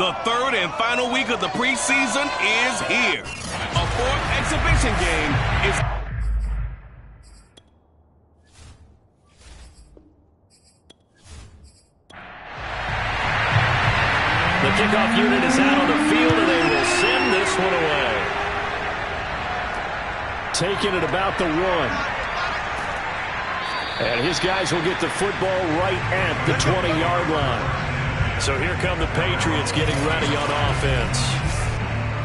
The third and final week of the preseason is here. A fourth exhibition game is... The kickoff unit is out on the field, and they will send this one away. Taking it about the 1. And his guys will get the football right at the 20-yard line. So here come the Patriots getting ready on offense.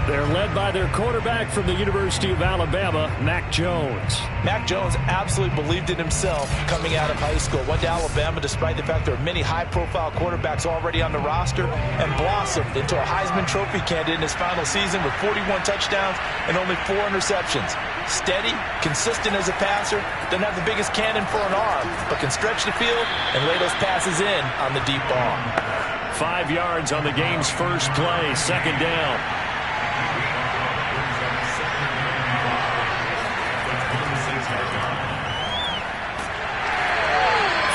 They're led by their quarterback from the University of Alabama, Mac Jones. Mac Jones absolutely believed in himself coming out of high school. Went to Alabama despite the fact there are many high-profile quarterbacks already on the roster, and blossomed into a Heisman Trophy candidate in his final season with 41 touchdowns and only 4 interceptions. Steady, consistent as a passer, doesn't have the biggest cannon for an arm, but can stretch the field and lay those passes in on the deep ball. 5 yards on the game's first play, second down.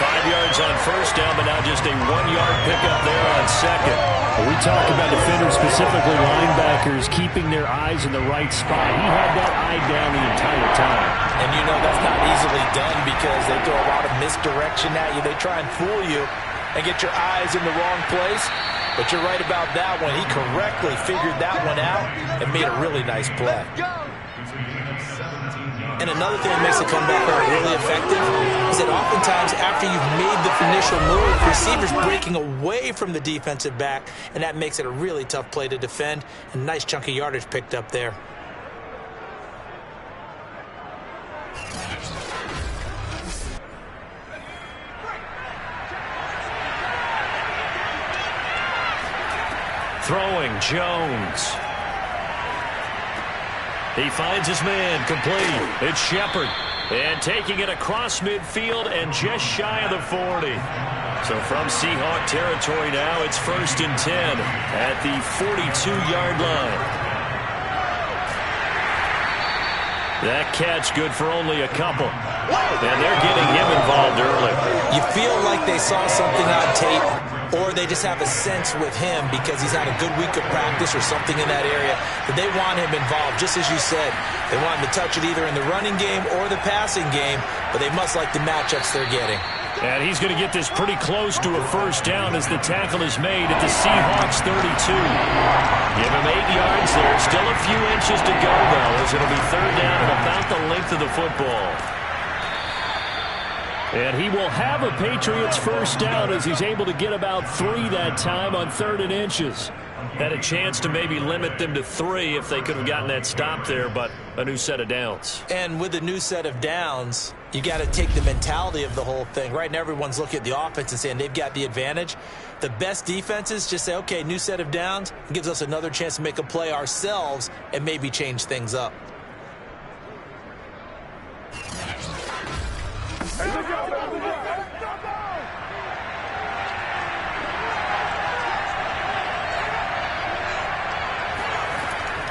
5 yards on first down, but now just a 1-yard pickup there on second. We talk about defenders, specifically linebackers, keeping their eyes in the right spot. He had that eye down the entire time. And you know that's not easily done because they throw a lot of misdirection at you. They try and fool you and get your eyes in the wrong place. But you're right about that one. He correctly figured that one out and made a really nice play. And another thing that makes a comeback really effective is that oftentimes after you've made the initial move, receivers breaking away from the defensive back, and that makes it a really tough play to defend. And nice chunk of yardage picked up there. Throwing, Jones. He finds his man, complete. It's Shepard. And taking it across midfield and just shy of the 40. So from Seahawk territory now, it's 1st and 10 at the 42-yard line. That catch good for only a couple. And they're getting him involved early. You feel like they saw something on tape, or they just have a sense with him because he's had a good week of practice or something in that area that they want him involved. Just as you said, they want him to touch it either in the running game or the passing game, but they must like the matchups they're getting. And he's going to get this pretty close to a first down as the tackle is made at the Seahawks 32. Give him 8 yards there. Still a few inches to go, though, as it'll be 3rd down at about the length of the football. And he will have a Patriots first down as he's able to get about 3 that time on 3rd and inches. Had a chance to maybe limit them to 3 if they could have gotten that stop there, but a new set of downs. And with a new set of downs, you got to take the mentality of the whole thing. Right now, everyone's looking at the offense and saying they've got the advantage. The best defenses just say, okay, new set of downs. It gives us another chance to make a play ourselves and maybe change things up.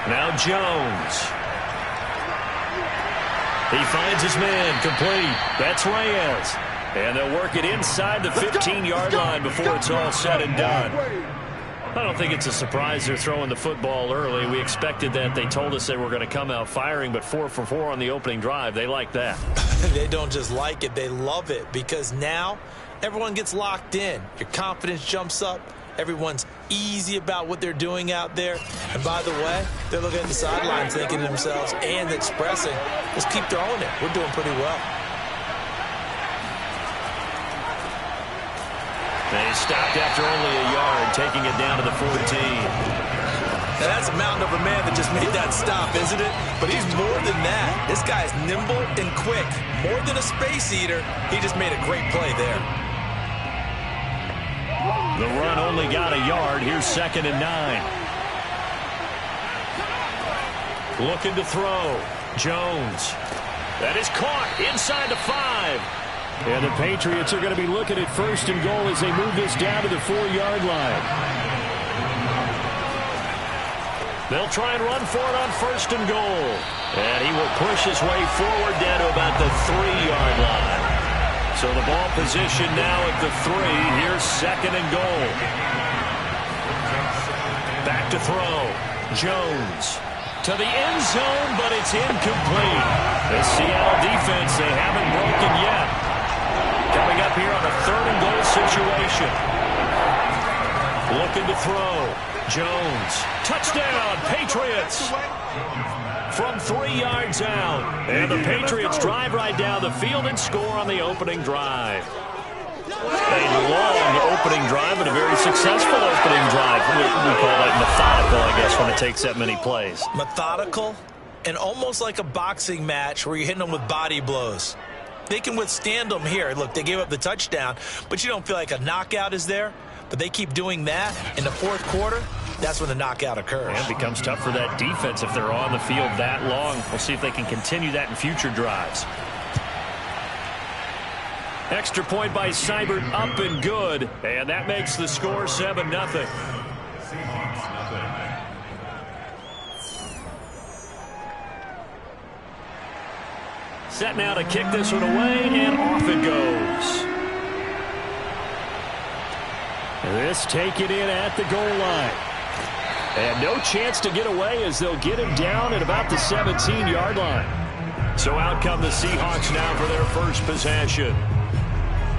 Now Jones. He finds his man, complete. That's Reyes. And they'll work it inside the 15-yard line before it's all said and done. I don't think it's a surprise they're throwing the football early. We expected that. They told us they were going to come out firing, but 4 for 4 on the opening drive. They like that. They don't just like it, they love it, because now everyone gets locked in. Your confidence jumps up. Everyone's easy about what they're doing out there. And by the way, they're looking at the sidelines thinking to themselves and expressing, just keep throwing it. We're doing pretty well. They stopped after only a yard, taking it down to the 14. Now that's a mountain of a man that just made that stop, isn't it? But he's more than that. This guy is nimble and quick. More than a space eater, he just made a great play there. The run only got a yard. Here's 2nd and 9. Looking to throw. Jones. That is caught inside the 5. And the Patriots are going to be looking at 1st and goal as they move this down to the 4-yard line. They'll try and run for it on 1st and goal. And he will push his way forward down to about the 3-yard line. So the ball position now at the 3. Here's 2nd and goal. Back to throw. Jones to the end zone, but it's incomplete. The Seattle defense, they haven't broken yet. Coming up here on a 3rd and goal situation. Looking to throw. Jones. Touchdown, Patriots. From 3 yards out. And the Patriots drive right down the field and score on the opening drive. A long opening drive and a very successful opening drive. We call that methodical, I guess, when it takes that many plays. Methodical and almost like a boxing match where you're hitting them with body blows. They can withstand them here. Look, they gave up the touchdown, but you don't feel like a knockout is there. But they keep doing that in the 4th quarter. That's when the knockout occurs. And it becomes tough for that defense if they're on the field that long. We'll see if they can continue that in future drives. Extra point by Seibert, up and good. And that makes the score 7-0. Set now to kick this one away, and off it goes. This take it in at the goal line. And no chance to get away as they'll get him down at about the 17-yard line. So out come the Seahawks now for their first possession.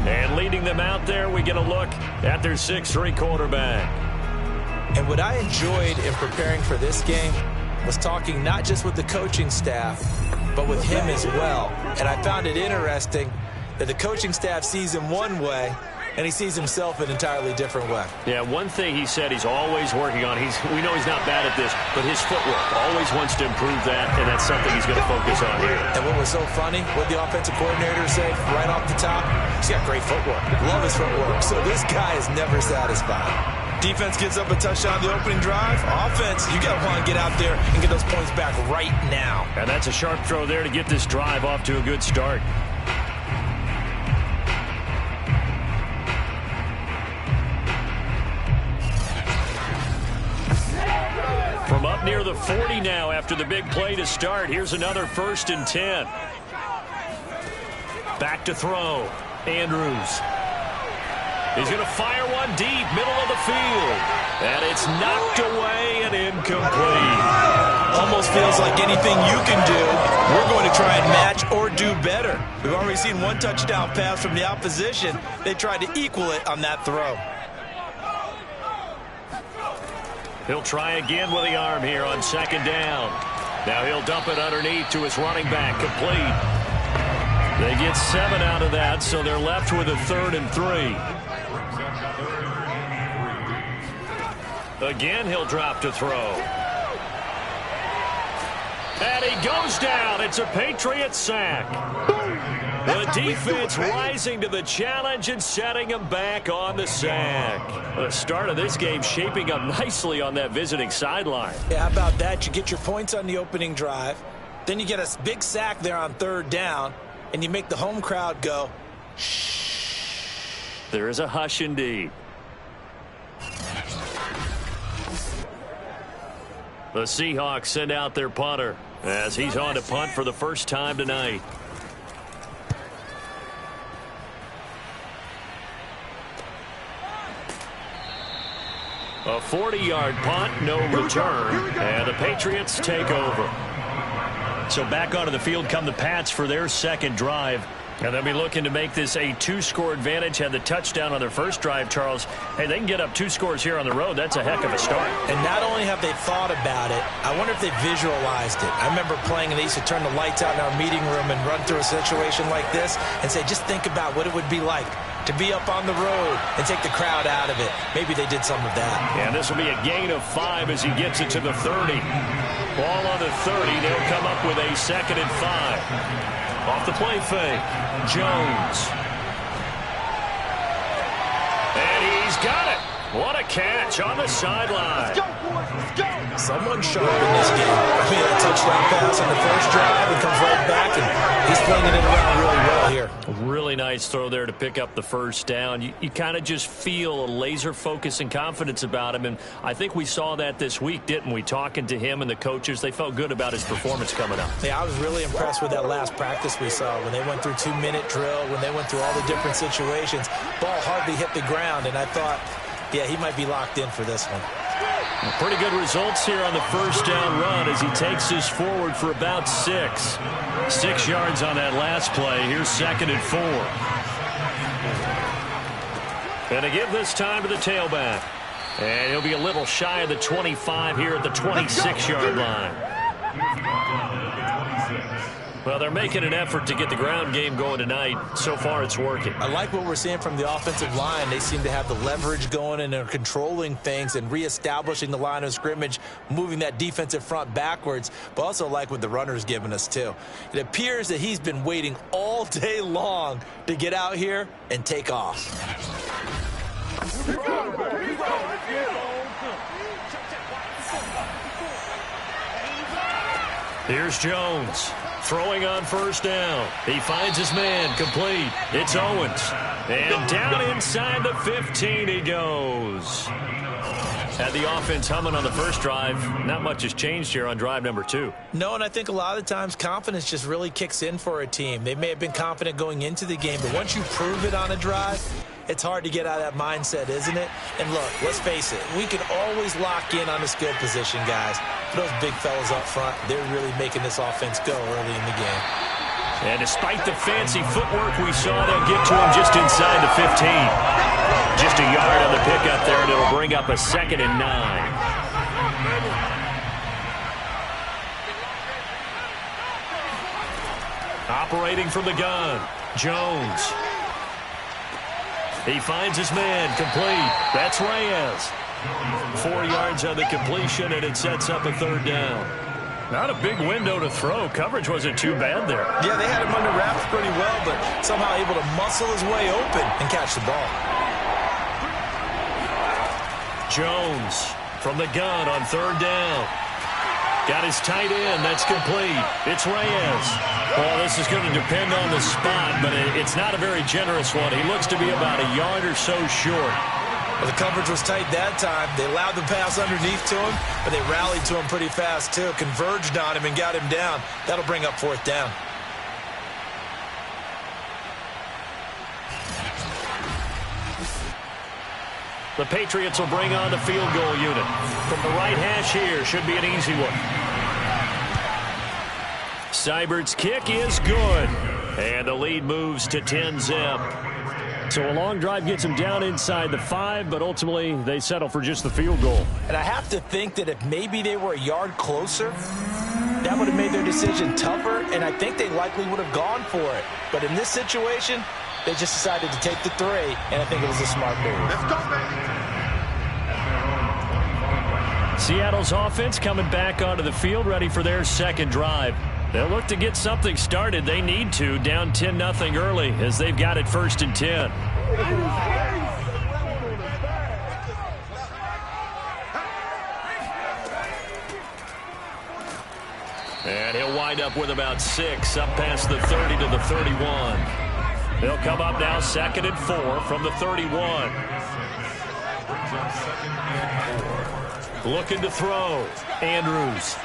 And leading them out there, we get a look at their 6'3" quarterback. And what I enjoyed in preparing for this game was talking not just with the coaching staff, but with him as well. And I found it interesting that the coaching staff sees him one way, and he sees himself an entirely different way. Yeah, one thing he said he's always working on, we know he's not bad at this, but his footwork, always wants to improve that, and that's something he's going to focus on here. And what was so funny, what the offensive coordinator said right off the top, he's got great footwork. Love his footwork. So this guy is never satisfied. Defense gives up a touchdown on the opening drive. Offense, you got to want to get out there and get those points back right now. And that's a sharp throw there to get this drive off to a good start. From up near the 40 now after the big play to start. Here's another 1st and 10. Back to throw. Andrews. He's going to fire one deep, middle of the field. And it's knocked away and incomplete. Almost feels like anything you can do, we're going to try and match or do better. We've already seen one touchdown pass from the opposition. They tried to equal it on that throw. He'll try again with the arm here on 2nd down. Now he'll dump it underneath to his running back, complete. They get 7 out of that, so they're left with a 3rd and 3. Again, he'll drop to throw. And he goes down. It's a Patriots sack. The defense rising to the challenge and setting him back on the sack. The start of this game shaping up nicely on that visiting sideline. Yeah, how about that? You get your points on the opening drive. Then you get a big sack there on 3rd down, and you make the home crowd go, shh. There is a hush indeed. The Seahawks send out their punter as he's on to punt for the first time tonight. A 40-yard punt, no return, and the Patriots take over. So back onto the field come the Pats for their 2nd drive. And they'll be looking to make this a 2-score advantage. Had the touchdown on their first drive, Charles. Hey, they can get up 2 scores here on the road. That's a heck of a start. And not only have they thought about it, I wonder if they visualized it. I remember playing, and they used to turn the lights out in our meeting room and run through a situation like this and say, just think about what it would be like to be up on the road and take the crowd out of it. Maybe they did some of that. And this will be a gain of 5 as he gets it to the 30. Ball on the 30. They'll come up with a 2nd and 5. Off the play fake, Jones. And he's got it. What a catch on the sideline. Let's go, boys. Let's go. Someone sharp in this game. I mean, a touchdown pass on the first drive and comes right back, and he's flinging it around really well here. Really nice throw there to pick up the first down. You kind of just feel a laser focus and confidence about him, and I think we saw that this week, didn't we? Talking to him and the coaches, they felt good about his performance coming up. Yeah, I was really impressed with that last practice we saw when they went through 2-minute drill, when they went through all the different situations. Ball hardly hit the ground, and I thought, yeah, he might be locked in for this one. Pretty good results here on the first down run as he takes this forward for about 6. 6 yards on that last play. Here's 2nd and 4. And to give this time to the tailback. And he'll be a little shy of the 25 here at the 26-yard line. Well, they're making an effort to get the ground game going tonight. So far, it's working. I like what we're seeing from the offensive line. They seem to have the leverage going, and they're controlling things and reestablishing the line of scrimmage, moving that defensive front backwards, but also like what the runner's giving us, too. It appears that he's been waiting all day long to get out here and take off. Here's Jones. Throwing on first down. He finds his man. Complete. It's Owens. And down inside the 15 he goes. Had the offense humming on the first drive. Not much has changed here on drive number 2. No, and I think a lot of times confidence just really kicks in for a team. They may have been confident going into the game, but once you prove it on a drive, it's hard to get out of that mindset, isn't it? And look, let's face it, we can always lock in on the skill position, guys. Those big fellas up front, they're really making this offense go early in the game. And despite the fancy footwork we saw, they'll get to him just inside the 15. Just a yard on the pickup there, and it'll bring up a 2nd and 9. Operating from the gun, Jones. He finds his man. Complete. That's Reyes. 4 yards on the completion, and it sets up a 3rd down. Not a big window to throw. Coverage wasn't too bad there. Yeah, they had him under wraps pretty well, but somehow able to muscle his way open and catch the ball. Jones from the gun on 3rd down. Got his tight end. That's complete. It's Reyes. Well, this is going to depend on the spot, but it's not a very generous one. He looks to be about a yard or so short. Well, the coverage was tight that time. They allowed the pass underneath to him, but they rallied to him pretty fast, too. Converged on him and got him down. That'll bring up 4th down. The Patriots will bring on the field goal unit. From the right hash here, should be an easy one. Seibert's kick is good. And the lead moves to 10-zip. So a long drive gets them down inside the 5, but ultimately they settle for just the field goal. And I have to think that if maybe they were a yard closer, that would have made their decision tougher, and I think they likely would have gone for it. But in this situation, they just decided to take the 3, and I think it was a smart move. Let's go, baby. Seattle's offense coming back onto the field, ready for their 2nd drive. They'll look to get something started. They need to, down 10-0 early, as they've got it 1st and 10. And he'll wind up with about 6, up past the 30 to the 31. They'll come up now 2nd and 4 from the 31. Looking to throw. Andrews.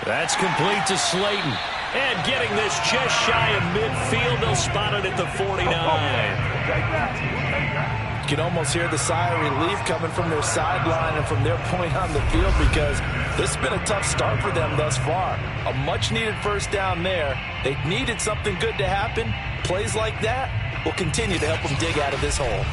That's complete to Slayton. And getting this just shy of midfield. They'll spot it at the 49. You can almost hear the sigh of relief coming from their sideline and from their point on the field, because this has been a tough start for them thus far. A much-needed 1st down there. They needed something good to happen. Plays like that will continue to help them dig out of this hole.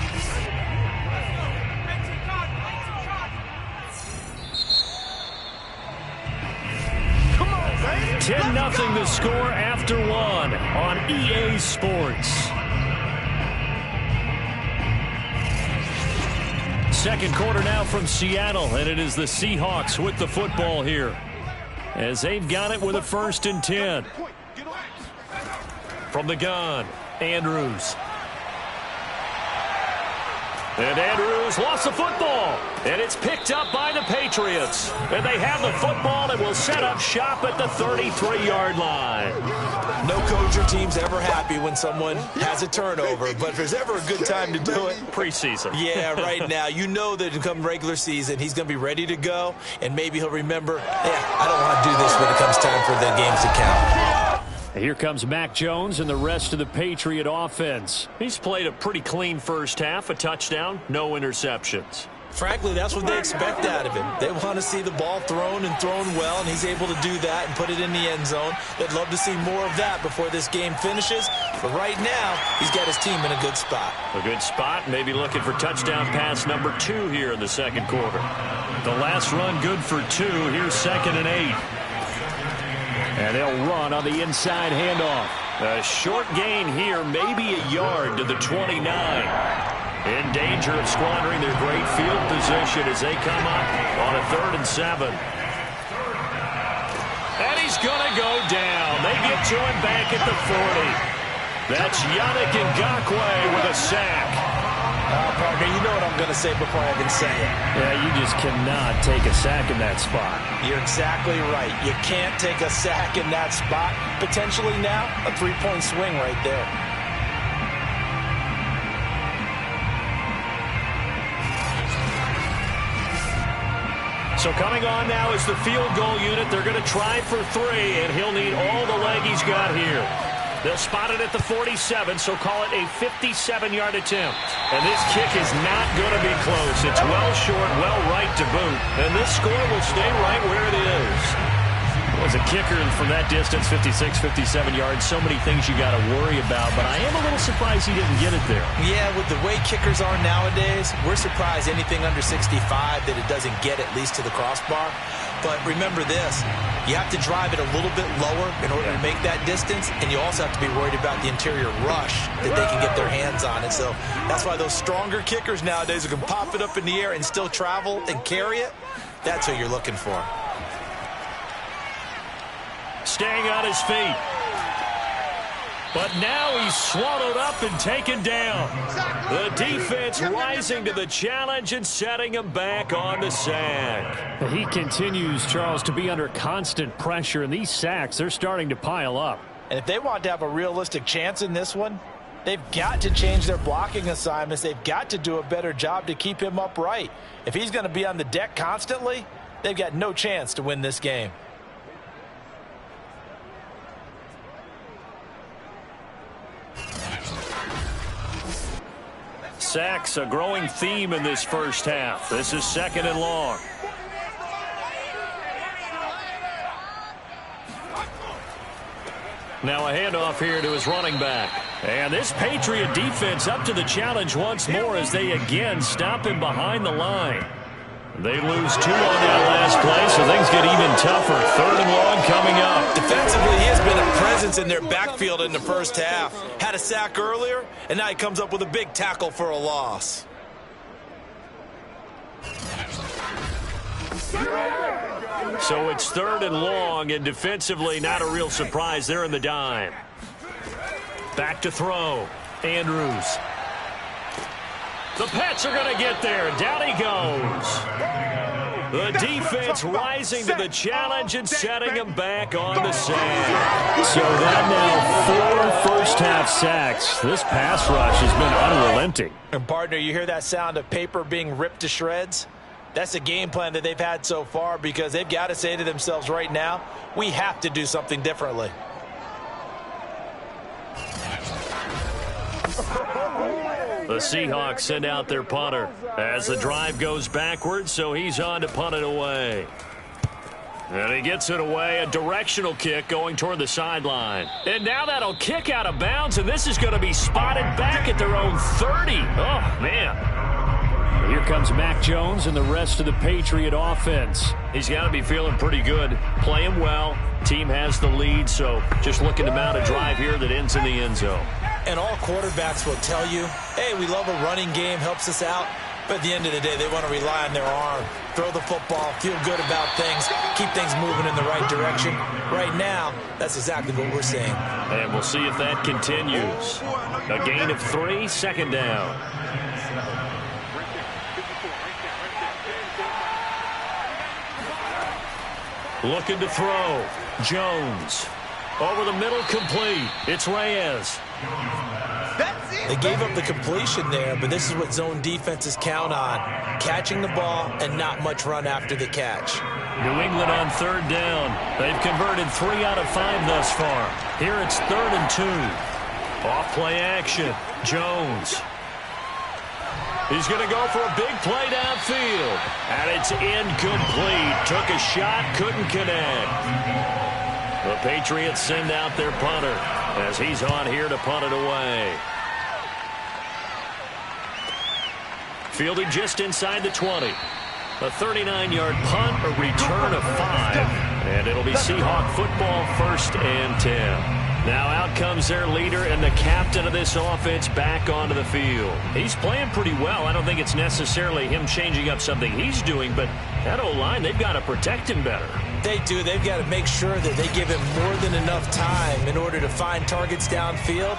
10-0 the score after 1 on EA Sports. 2nd quarter now from Seattle, and it is the Seahawks with the football here, as they've got it with a 1st and 10. From the gun, Andrews. And Andrews lost the football. And it's picked up by the Patriots. And they have the football and will set up shop at the 33-yard line. No coach or team's ever happy when someone has a turnover, but if there's ever a good time to do it, preseason. Yeah, right now. You know that come regular season, he's going to be ready to go, and maybe he'll remember, yeah, I don't want to do this when it comes time for the games to count. Here comes Mac Jones and the rest of the Patriot offense. He's played a pretty clean first half, a touchdown, no interceptions. Frankly, that's what they expect out of him. They want to see the ball thrown and thrown well, and he's able to do that and put it in the end zone. They'd love to see more of that before this game finishes. But right now, he's got his team in a good spot. A good spot, maybe looking for touchdown pass number 2 here in the second quarter. The last run good for 2. Here's 2nd and 8. And they'll run on the inside handoff. A short gain here, maybe a yard to the 29. In danger of squandering their great field position as they come up on a 3rd and 7. And he's going to go down. They get to him back at the 40. That's Yannick Ngakoue with a sack. Partner, you know what I'm going to say before I can say it. Yeah, you just cannot take a sack in that spot. You're exactly right. You can't take a sack in that spot. Potentially now, a 3-point swing right there. So coming on now is the field goal unit. They're going to try for 3, and he'll need all the leg he's got here. They'll spot it at the 47, so call it a 57-yard attempt. And this kick is not going to be close. It's well short, well right to boot. And this score will stay right where it is. Well, as a kicker from that distance, 56, 57 yards, so many things you got to worry about. But I am a little surprised he didn't get it there. Yeah, with the way kickers are nowadays, we're surprised anything under 65 that it doesn't get at least to the crossbar. But remember this, you have to drive it a little bit lower in order to make that distance, and you also have to be worried about the interior rush that they can get their hands on it. So that's why those stronger kickers nowadays who can pop it up in the air and still travel and carry it, that's who you're looking for. Staying on his feet. But now he's swallowed up and taken down. The defense rising to the challenge and setting him back on the sack. He continues, Charles, to be under constant pressure, and these sacks, they're starting to pile up. And if they want to have a realistic chance in this one, they've got to change their blocking assignments. They've got to do a better job to keep him upright. If he's going to be on the deck constantly, they've got no chance to win this game. Sacks, a growing theme in this first half. This is 2nd and long. Now a handoff here to his running back. And this Patriot defense up to the challenge once more as they again stop him behind the line. They lose 2 on that last play, so things get even tougher. 3rd and long coming up. Defensively, he has been a presence in their backfield in the first half. Had a sack earlier, and now he comes up with a big tackle for a loss. So it's 3rd and long, and defensively not a real surprise. They're in the dime. Back to throw. Andrews. The Pats are going to get there. Down he goes. The defense rising to the challenge and setting him back on the sack. So that now 4 first-half sacks. This pass rush has been unrelenting. And, partner, you hear that sound of paper being ripped to shreds? That's the game plan that they've had so far because they've got to say to themselves right now, we have to do something differently. The Seahawks send out their punter as the drive goes backwards, so he's on to punt it away. And he gets it away, a directional kick going toward the sideline. And now that'll kick out of bounds, and this is going to be spotted back at their own 30. Oh, man. Here comes Mac Jones and the rest of the Patriot offense. He's got to be feeling pretty good, playing well. Team has the lead, so just looking to mount a drive here that ends in the end zone. And all quarterbacks will tell you, hey, we love a running game, helps us out. But at the end of the day, they want to rely on their arm, throw the football, feel good about things, keep things moving in the right direction. Right now, that's exactly what we're seeing. And we'll see if that continues. A gain of 3, 2nd down. Looking to throw. Jones. Over the middle, complete. It's Reyes. They gave up the completion there, but this is what zone defenses count on. Catching the ball and not much run after the catch. New England on 3rd down. They've converted 3 out of 5 thus far. Here it's 3rd and 2. Off play action. Jones. He's going to go for a big play downfield. And it's incomplete. Took a shot, couldn't connect. The Patriots send out their punter as he's on here to punt it away. Fielded just inside the 20. A 39-yard punt, a return of 5. And it'll be Seahawk football, 1st and 10. Now out comes their leader and the captain of this offense back onto the field. He's playing pretty well. I don't think it's necessarily him changing up something he's doing, but that O-line, they've got to protect him better. They do. They've got to make sure that they give him more than enough time in order to find targets downfield.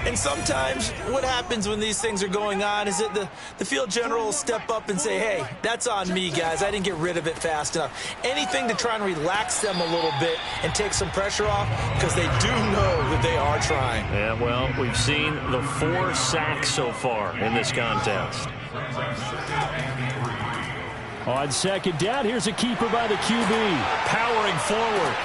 And sometimes what happens when these things are going on is that the field general will step up and say, hey, that's on me, guys. I didn't get rid of it fast enough. Anything to try and relax them a little bit and take some pressure off, because they do know that they are trying. Yeah, well, we've seen the 4 sacks so far in this contest. On 2nd down, here's a keeper by the QB. Powering forward.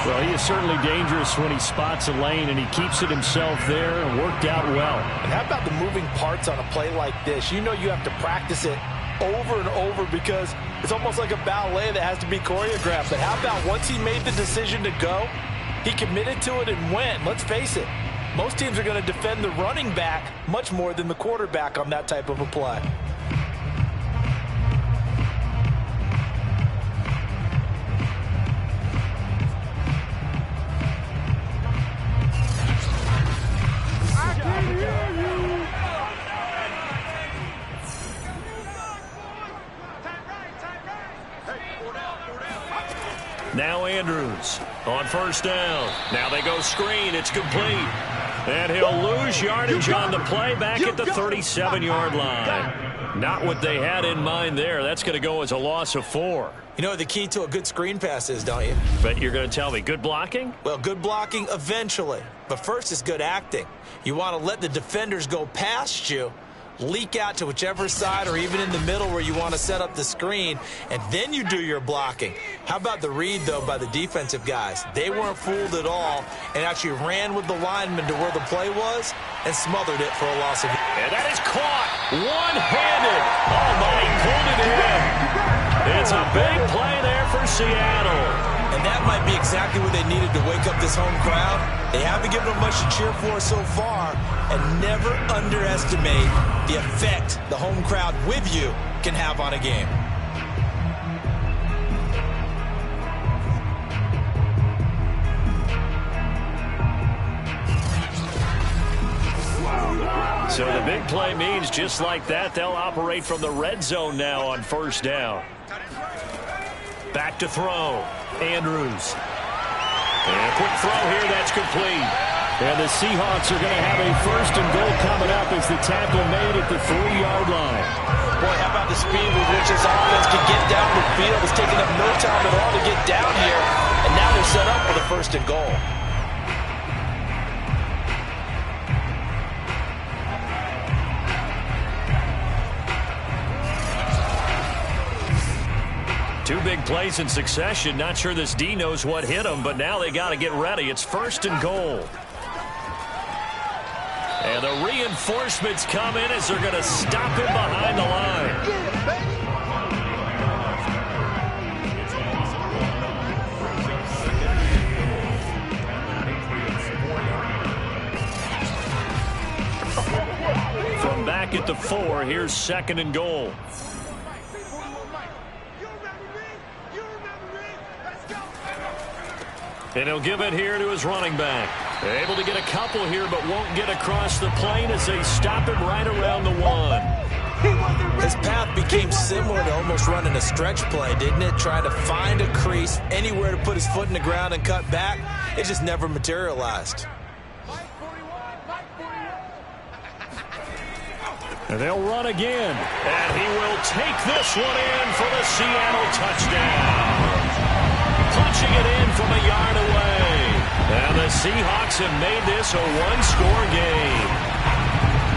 Well, he is certainly dangerous when he spots a lane, and he keeps it himself there and worked out well. And how about the moving parts on a play like this? You know you have to practice it over and over because it's almost like a ballet that has to be choreographed. But how about once he made the decision to go, he committed to it and went. Let's face it, most teams are going to defend the running back much more than the quarterback on that type of a play. Now Andrews on 1st down. Now they go screen. It's complete. And he'll lose yardage on the play back at the 37-yard line. Not what they had in mind there. That's going to go as a loss of 4. You know what the key to a good screen pass is, don't you? But you're going to tell me, good blocking? Well, good blocking eventually. But first is good acting. You want to let the defenders go past you, leak out to whichever side or even in the middle where you want to set up the screen, and then you do your blocking. How about the read, though, by the defensive guys? They weren't fooled at all and actually ran with the lineman to where the play was and smothered it for a loss of... And that is caught one-handed. Oh, my, he pulled it in. It's a big play there for Seattle. And that might be exactly what they needed to wake up this home crowd. They haven't given them much to cheer for so far, and never underestimate the effect the home crowd with you can have on a game. So the big play means just like that, they'll operate from the red zone now on 1st down. Back to throw. Andrews. And a quick throw here, that's complete. And the Seahawks are going to have a 1st and goal coming up as the tackle made at the 3-yard line. Boy, how about the speed with which this offense can get down the field? It's taking them no time at all to get down here. And now they're set up for the 1st and goal. Two big plays in succession. Not sure this D knows what hit him, but now they got to get ready. It's 1st and goal. And the reinforcements come in as they're going to stop him behind the line. From back at the 4, here's 2nd and goal. And he'll give it here to his running back. Able to get a couple here, but won't get across the plane as they stop him right around the 1. His path became similar to almost running a stretch play, didn't it? Trying to find a crease, anywhere to put his foot in the ground and cut back. It just never materialized. And they'll run again. And he will take this one in for the Seattle touchdown. Punching it in from a yard away. And the Seahawks have made this a one-score game.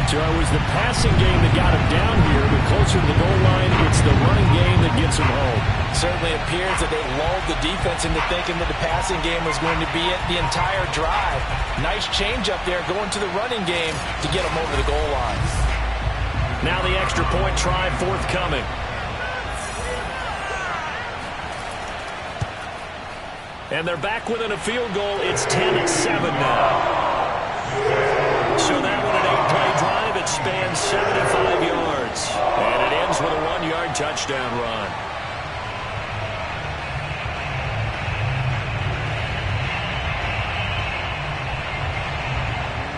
So it was the passing game that got him down here, but closer to the goal line, it's the running game that gets him home. Certainly appears that they lulled the defense into thinking that the passing game was going to be it the entire drive. Nice change up there going to the running game to get them over the goal line. Now the extra point try forthcoming. And they're back within a field goal. It's 10-7 now. So that one, an 8-play drive. It spans 75 yards. And it ends with a 1-yard touchdown run.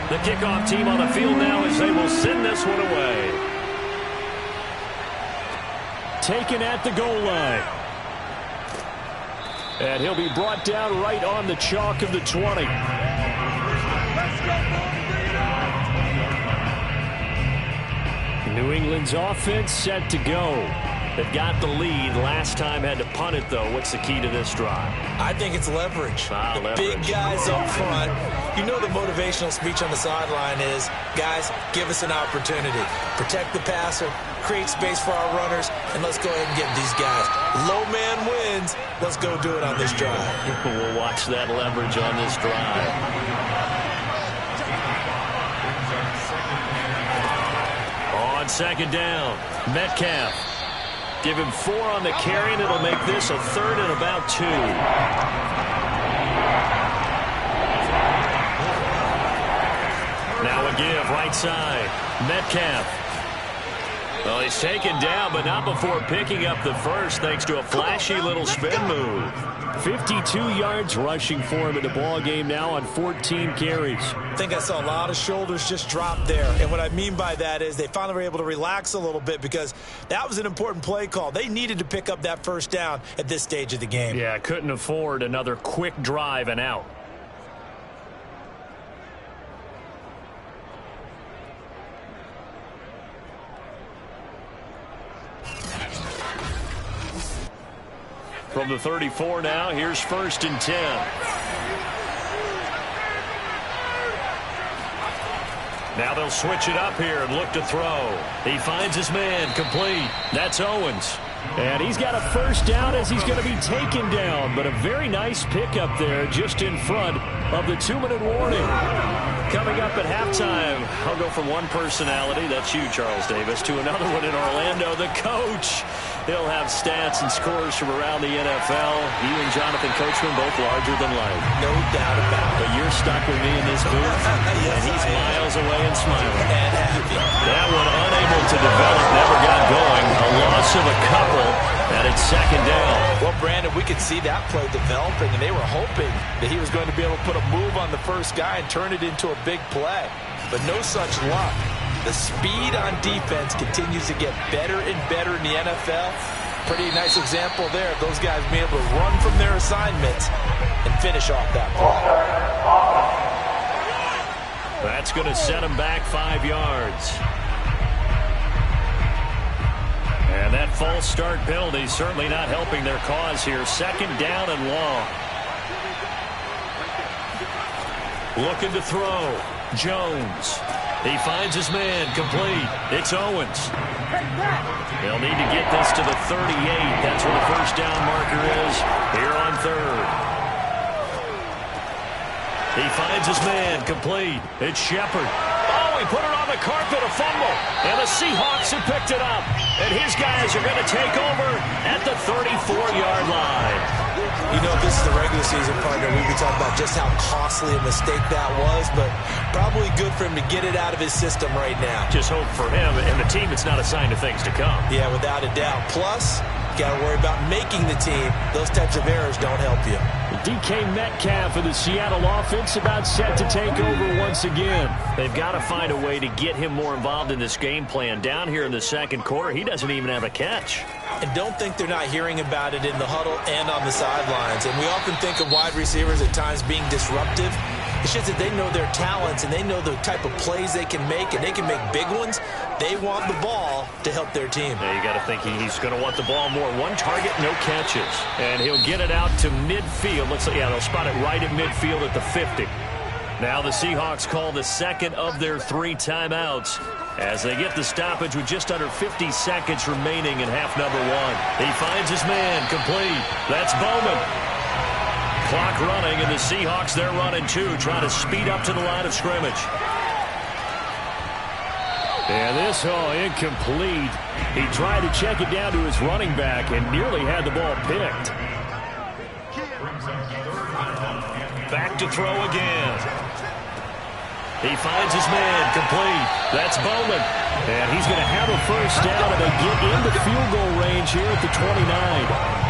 The kickoff team on the field now as they will send this one away. Taken at the goal line. And he'll be brought down right on the chalk of the 20. New England's offense set to go. They've got the lead. Last time had to punt it, though. What's the key to this drive? I think it's leverage. The leverage. Big guys up front. You know the motivational speech on the sideline is, guys, give us an opportunity. Protect the passer, create space for our runners, and let's go ahead and get these guys. Low man wins. Let's go do it on this drive. We'll watch that leverage on this drive. On second down, Metcalf. Give him 4 on the carry, and it'll make this a 3rd and about 2. Now a give, right side. Metcalf. Well, he's taken down, but not before picking up the first, thanks to a flashy little spin move. 52 yards rushing for him in the ball game now on 14 carries. I think I saw a lot of shoulders just drop there. And what I mean by that is they finally were able to relax a little bit because that was an important play call. They needed to pick up that first down at this stage of the game. Yeah, couldn't afford another quick drive and out. From the 34 now, here's 1st and 10. Now they'll switch it up here and look to throw. He finds his man, complete. That's Owens. And he's got a first down as he's going to be taken down. But a very nice pickup there just in front of the 2-minute warning. Coming up at halftime, I'll go from one personality, that's you, Charles Davis, to another one in Orlando, the coach. He'll have stats and scores from around the NFL. You and Jonathan Coachman both larger than life. No doubt about it. But you're stuck with me in this booth, Yes, and he's I am. miles away and smiling. And happy. That one unable to develop, never got going. A loss of a couple, and it's second down. Well, Brandon, we could see that play developing, and they were hoping that he was going to be able to put a move on the first guy and turn it into a big play. But no such luck. The speed on defense continues to get better and better in the NFL. Pretty nice example there of those guys being able to run from their assignments and finish off that play. That's going to set him back 5 yards. And that false start penalty certainly not helping their cause here. Second down and long. Looking to throw. Jones. He finds his man, complete. It's Owens. They'll need to get this to the 38. That's where the first down marker is here on 3rd. He finds his man, complete. It's Shepard. Oh, he put it on the carpet, a fumble. And the Seahawks have picked it up. And his guys are going to take over at the 34-yard line. You know, this is the regular season, partner. We've been talking about just how costly a mistake that was, but probably good for him to get it out of his system right now. Just hope for him and the team it's not a sign of things to come. Yeah, without a doubt. Plus, got to worry about making the team. Those types of errors don't help you. DK Metcalf of the Seattle offense about set to take over once again. They've got to find a way to get him more involved in this game plan. Down here in the second quarter, he doesn't even have a catch. And don't think they're not hearing about it in the huddle and on the sidelines. And we often think of wide receivers at times being disruptive. It's just that they know their talents and they know the type of plays they can make, and they can make big ones. They want the ball to help their team. Yeah, you got to think he's going to want the ball more. One target, no catches. And he'll get it out to midfield. Looks like, yeah, they'll spot it right at midfield at the 50. Now the Seahawks call the second of their 3 timeouts. as they get the stoppage with just under 50 seconds remaining in half number 1. He finds his man, complete. That's Bowman. Clock running, and the Seahawks, they're running 2, trying to speed up to the line of scrimmage. And this, incomplete. He tried to check it down to his running back and nearly had the ball picked. Back to throw again. He finds his man, complete. That's Bowman. And he's going to have a first down, and they get into field goal range here at the 29.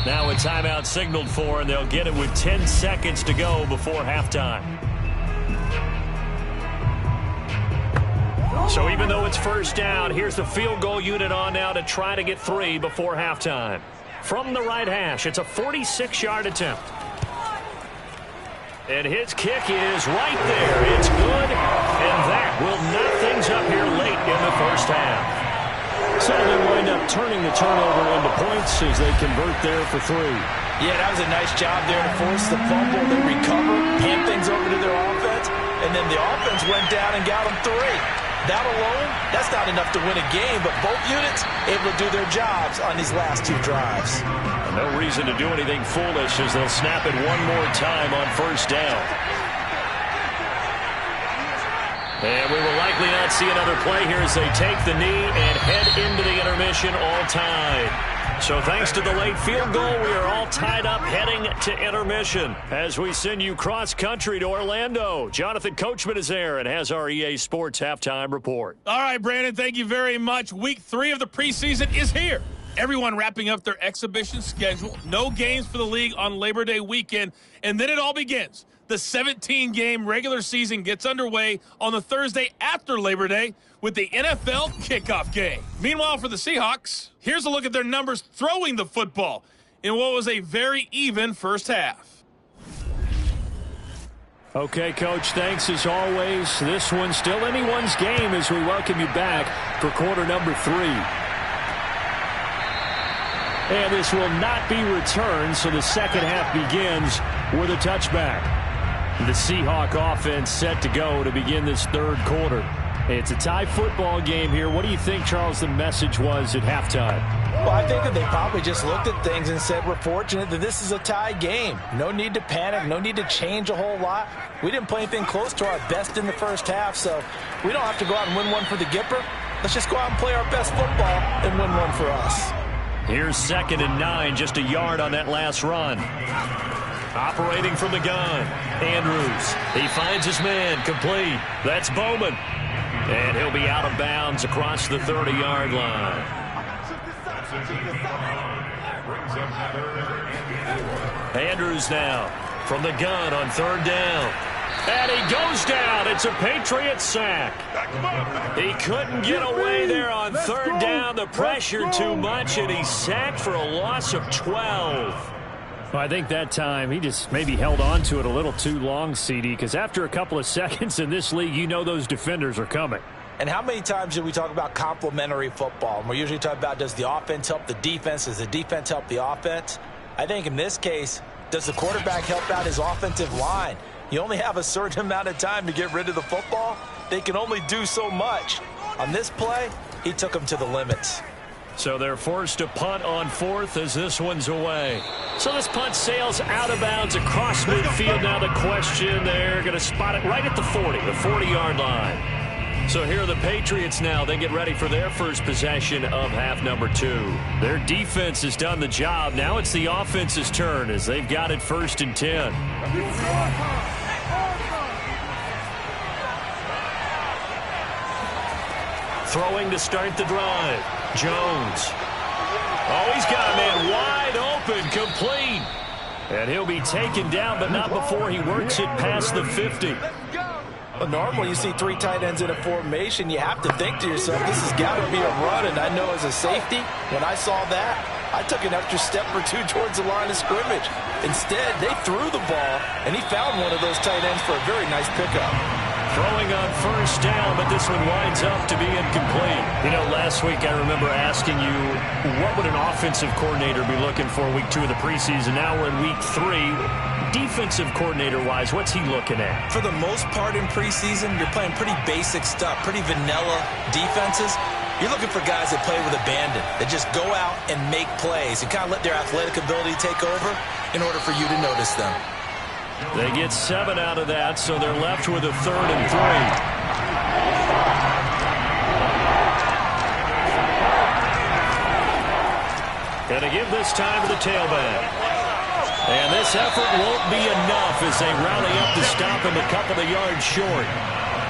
Now a timeout signaled for, and they'll get it with 10 seconds to go before halftime. So even though it's first down, here's the field goal unit on now to try to get 3 before halftime. From the right hash, it's a 46-yard attempt. And his kick is right there. It's good, and that will knock things up here late in the first half. So they wind up turning the turnover into points as they convert there for 3. Yeah, that was a nice job there to force the fumble. They recover, hand things over to their offense, and then the offense went down and got them 3. That alone, that's not enough to win a game, but both units able to do their jobs on these last 2 drives. No reason to do anything foolish as they'll snap it one more time on first down. And we will likely not see another play here as they take the knee and head into the intermission all tied. So thanks to the late field goal, we are all tied up heading to intermission as we send you cross-country to Orlando. Jonathan Coachman is there and has our EA Sports halftime report. All right, Brandon, thank you very much. Week 3 of the preseason is here. Everyone wrapping up their exhibition schedule. No games for the league on Labor Day weekend, and then it all begins. The 17-game regular season gets underway on the Thursday after Labor Day with the NFL kickoff game. Meanwhile, for the Seahawks, here's a look at their numbers throwing the football in what was a very even first half. Okay, Coach, thanks as always. This one's still anyone's game as we welcome you back for quarter number 3. And this will not be returned, so the second half begins with a touchback. The Seahawk offense set to go to begin this third quarter. It's a tie football game here. What do you think, Charles, the message was at halftime? Well, I think that they probably just looked at things and said, we're fortunate that this is a tie game. No need to panic. No need to change a whole lot. We didn't play anything close to our best in the first half, so we don't have to go out and win one for the Gipper. Let's just go out and play our best football and win one for us. Here's 2nd and 9, just a yard on that last run. Operating from the gun, Andrews. He finds his man, complete. That's Bowman. And he'll be out of bounds across the 30-yard line. Andrews now from the gun on 3rd down. And he goes down. It's a Patriots sack. He couldn't get away there on 3rd down. The pressure too much, and he's sacked for a loss of 12. Well, I think that time he just maybe held on to it a little too long, CD, because after a couple of seconds in this league, you know those defenders are coming. And how many times do we talk about complementary football? And we're usually talking about, does the offense help the defense? Does the defense help the offense? I think in this case, does the quarterback help out his offensive line? You only have a certain amount of time to get rid of the football. They can only do so much. On this play, he took them to the limits. So they're forced to punt on 4th as this one's away. So this punt sails out of bounds across midfield. Now the question, they're going to spot it right at the 40, the 40-yard line. So here are the Patriots now. They get ready for their first possession of half number 2. Their defense has done the job. Now it's the offense's turn as they've got it 1st and 10. Throwing to start the drive. Jones. Oh, he's got a man wide open, complete. And he'll be taken down, but not before he works it past the 50. Well, normally you see 3 tight ends in a formation, you have to think to yourself, this has got to be a run. And I know as a safety, when I saw that, I took an extra step or 2 towards the line of scrimmage. Instead, they threw the ball, and he found one of those tight ends for a very nice pickup. Throwing on first down, but this one winds up to be incomplete. You know, last week I remember asking you, what would an offensive coordinator be looking for week 2 of the preseason? Now we're in week 3. Defensive coordinator-wise, what's he looking at? For the most part in preseason, you're playing pretty basic stuff, pretty vanilla defenses. You're looking for guys that play with abandon, that just go out and make plays and kind of let their athletic ability take over in order for you to notice them. They get 7 out of that, so they're left with a 3rd and 3. Gonna give this time to the tailback. And this effort won't be enough as they rally up to stop him a couple of yards short.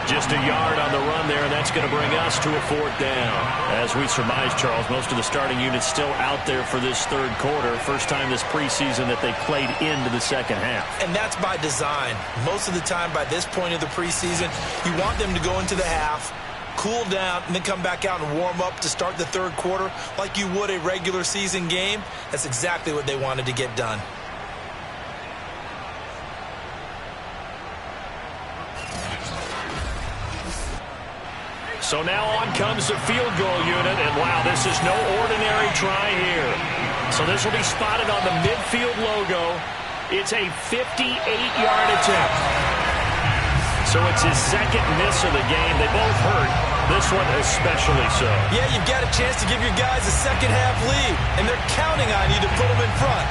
Just a yard on the run there, and that's going to bring us to a 4th down. As we surmise, Charles, most of the starting unit's still out there for this 3rd quarter. First time this preseason that they played into the second half. And that's by design. Most of the time by this point of the preseason, you want them to go into the half, cool down, and then come back out and warm up to start the 3rd quarter like you would a regular season game. That's exactly what they wanted to get done. So now on comes the field goal unit, and wow, this is no ordinary try here. So this will be spotted on the midfield logo. It's a 58-yard attempt. So it's his 2nd miss of the game. They both hurt. This one especially so. Yeah, you've got a chance to give your guys a second-half lead, and they're counting on you to put them in front.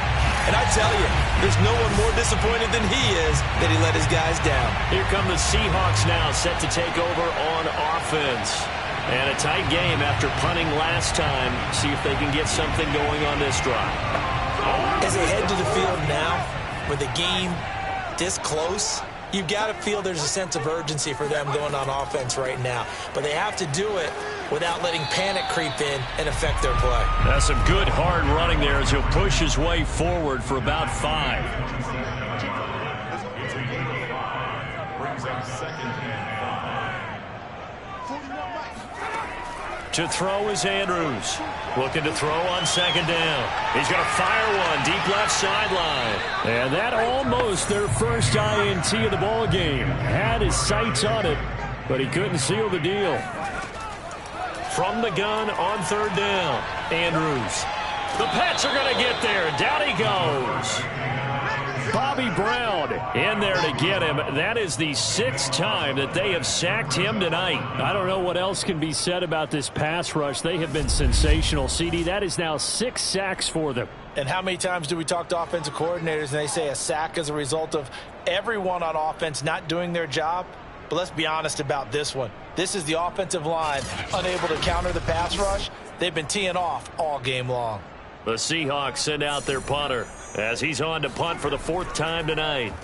And I tell you, there's no one more disappointed than he is that he let his guys down. Here come the Seahawks now, set to take over on offense. And a tight game after punting last time. See if they can get something going on this drive. As they head to the field now, with the game this close, you've got to feel there's a sense of urgency for them going on offense right now. But they have to do it without letting panic creep in and affect their play. That's some good hard running there as he'll push his way forward for about 5. To throw is Andrews. Looking to throw on 2nd down. He's going to fire one deep left sideline. And that almost their first INT of the ball game. Had his sights on it, but he couldn't seal the deal. From the gun on 3rd down, Andrews. The Pats are going to get there. Down he goes. Bobby Brown in there to get him. That is the 6th time that they have sacked him tonight. I don't know what else can be said about this pass rush. They have been sensational, CD. That is now 6 sacks for them. And how many times do we talk to offensive coordinators and they say a sack as a result of everyone on offense not doing their job? But let's be honest about this one. This is the offensive line unable to counter the pass rush. They've been teeing off all game long. The Seahawks send out their punter as he's on to punt for the 4th time tonight.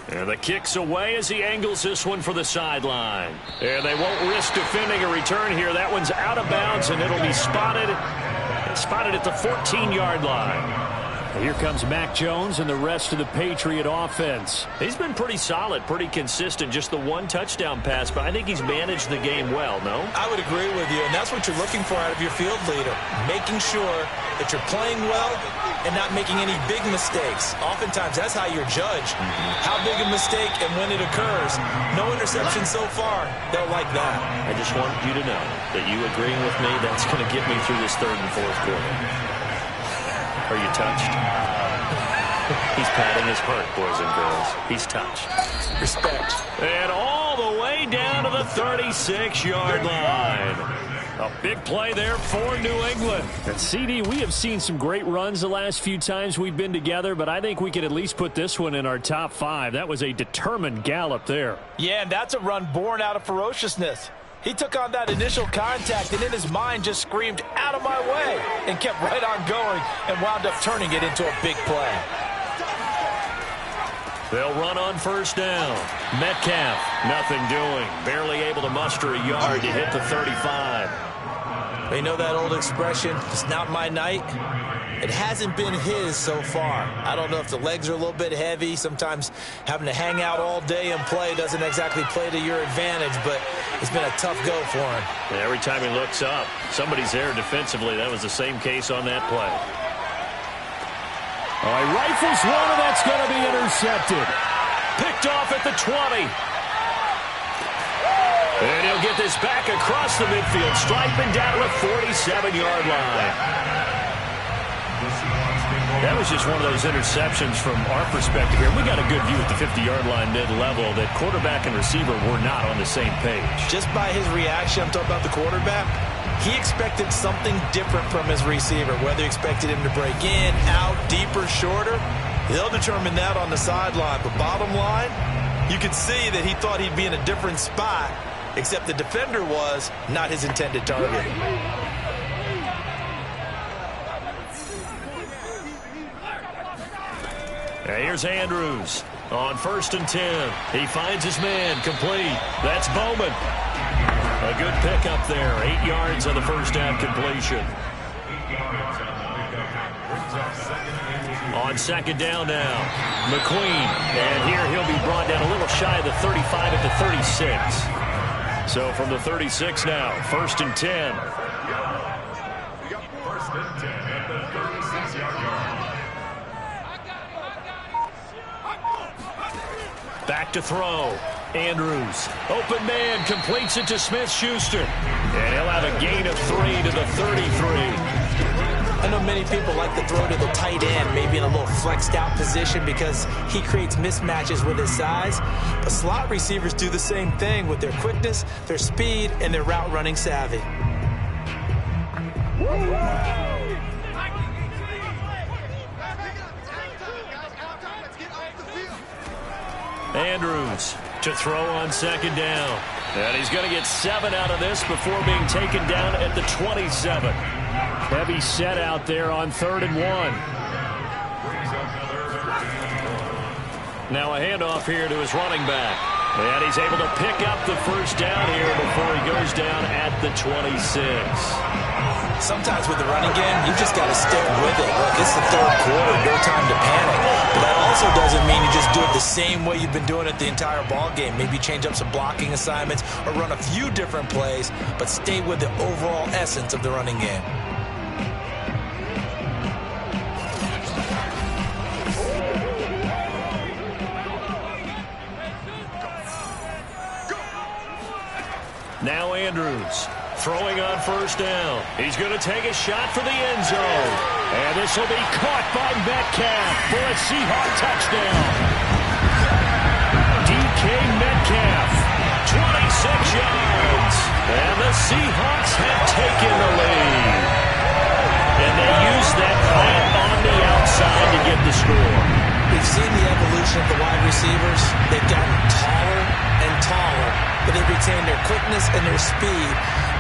And the kick's away as he angles this one for the sideline. And they won't risk defending a return here. That one's out of bounds, and it'll be spotted at the 14-yard line. Here comes Mac Jones and the rest of the Patriot offense. He's been pretty solid, pretty consistent. Just the 1 touchdown pass, but I think he's managed the game well, no? I would agree with you, and that's what you're looking for out of your field leader. Making sure that you're playing well and not making any big mistakes. Oftentimes, that's how you're judged. How big a mistake and when it occurs. No interception so far. They'll like that. I just want you to know that you agreeing with me, that's going to get me through this 3rd and 4th quarter. Are you touched? He's patting his heart, boys and girls. He's touched. Respect. And all the way down to the 36-yard line. A big play there for New England. And CD, we have seen some great runs the last few times we've been together, but I think we could at least put this one in our top 5. That was a determined gallop there. Yeah, and that's a run born out of ferociousness. He took on that initial contact and in his mind just screamed, "Out of my way," and kept right on going and wound up turning it into a big play. They'll run on 1st down. Metcalf, nothing doing. Barely able to muster a yard to hit the 35. You know that old expression, it's not my night? It hasn't been his so far. I don't know if the legs are a little bit heavy. Sometimes having to hang out all day and play doesn't exactly play to your advantage, but it's been a tough go for him. And every time he looks up, somebody's there defensively. That was the same case on that play. All right, rifles one, and that's going to be intercepted. Picked off at the 20. And he'll get this back across the midfield stripe and down to the 47-yard line. That was just one of those interceptions from our perspective here. We got a good view at the 50-yard line mid-level that quarterback and receiver were not on the same page. Just by his reaction, I'm talking about the quarterback, he expected something different from his receiver, whether he expected him to break in, out, deeper, shorter. They'll determine that on the sideline. But bottom line, you could see that he thought he'd be in a different spot, except the defender was not his intended target. Here's Andrews on 1st and 10. He finds his man, complete. That's Bowman. A good pickup there. 8 yards on the first down completion. On 2nd down now, McQueen. And here he'll be brought down a little shy of the 35 at the 36. So from the 36 now, 1st and 10. Back to throw. Andrews. Open man. Completes it to Smith-Schuster. And he'll have a gain of 3 to the 33. I know many people like to throw to the tight end, maybe in a little flexed out position because he creates mismatches with his size. But slot receivers do the same thing with their quickness, their speed, and their route running savvy. Andrews to throw on 2nd down. And he's going to get 7 out of this before being taken down at the 27. Heavy set out there on 3rd and 1. Now a handoff here to his running back. And he's able to pick up the first down here before he goes down at the 26. Sometimes with the running game, you just got to stick with it. Look, it's the 3rd quarter, no time to panic. But that also doesn't mean you just do it the same way you've been doing it the entire ball game. Maybe change up some blocking assignments or run a few different plays, but stay with the overall essence of the running game. Now Andrews throwing on 1st down. He's going to take a shot for the end zone. And this will be caught by Metcalf for a Seahawk touchdown. DK Metcalf, 26 yards. And the Seahawks have taken the lead. And they use that plant on the outside to get the score. We've seen the evolution of the wide receivers. They've gotten taller and taller, but they've retained their quickness and their speed.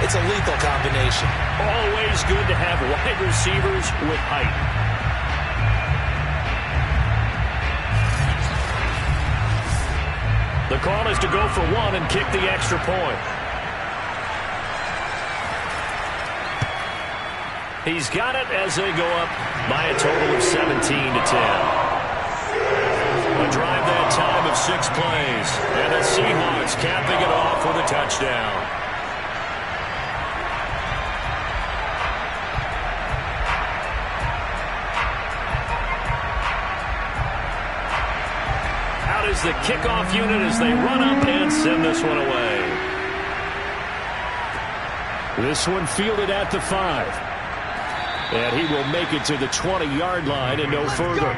It's a lethal combination. Always good to have wide receivers with height. The call is to go for 1 and kick the extra point. He's got it as they go up by a total of 17 to 10. A drive that time of 6 plays. And the Seahawks capping it off with a touchdown. Out is the kickoff unit as they run up and send this one away. This one fielded at the 5. And he will make it to the 20-yard line and no further.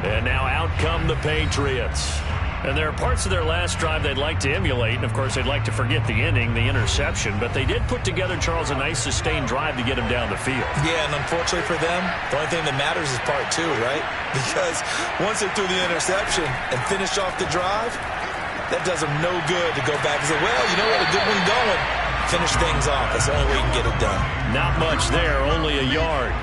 And now out come the Patriots. And there are parts of their last drive they'd like to emulate. And, of course, they'd like to forget the ending, the interception. But they did put together, Charles, a nice sustained drive to get him down the field. Yeah, and unfortunately for them, the only thing that matters is part 2, right? Because once they threw the interception and finished off the drive, that does them no good to go back and say, well, you know what, a good one going. Finish things off. That's the only way you can get it done. Not much there, only a yard.